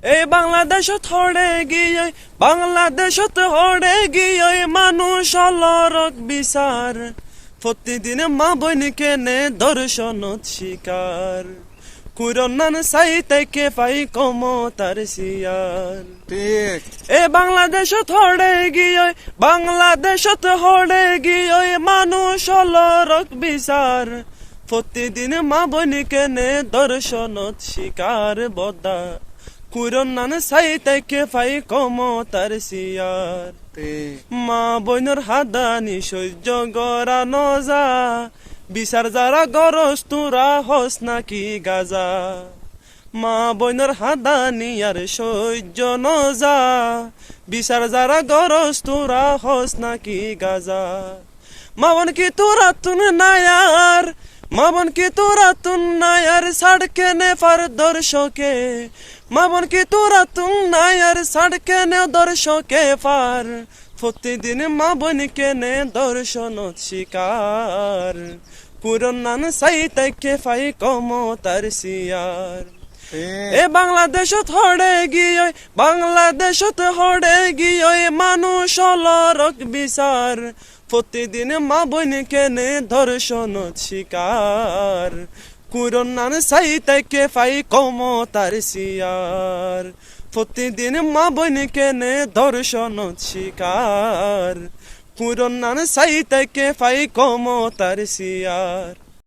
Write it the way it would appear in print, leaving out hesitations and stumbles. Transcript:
এই বাংলাদেশত হড়ে গিয়ে মানুষ অলরক বিচার প্রতিদিন মা বইন কেনে দর্শনত শিকার কুরনান সাইতে পাই কমতার সিয়ার ঠিক এ বাংলাদেশত হড়ে গিয়ে মানুষ অলরক বিচার প্রতিদিন মা বইন কেনে দর্শনত শিকার বদা কুরনান সাইতে পাই কমতার সিয়ার ঠিক মা বইনর হাদানি সহ্য গড়া নজা বিচার যারা গরস তোরা হস নাকি গাজা মা বইনর হাদানি আর সহ্য নজা বিচার যারা গরস তোরা হস নাকি গাজা মাবন কি তোরা তুন নায়ার মাবন কি তোরা তুন নায়ার সাড়কে নে পার দর্শকে মাবন কি তোরা তুন নায়ার সাড়কে নে দর্শকে পার প্রতিদিন মা বোন কেনে দর্শনত শিকার কুরনান সাইতে পাই কমতার সিয়ার এ বাংলাদেশত হড়ে গিয়ে মানুষ অলরক বিচার প্রতিদিন মা বোন কেনে দর্শনত শিকার কুরনান সাইতে পাই কমতার সিয়ার প্রতিদিন মা বোন কেনে দর্শনত শিকার কুরনান সাইতে পাই কমতার সিয়ার।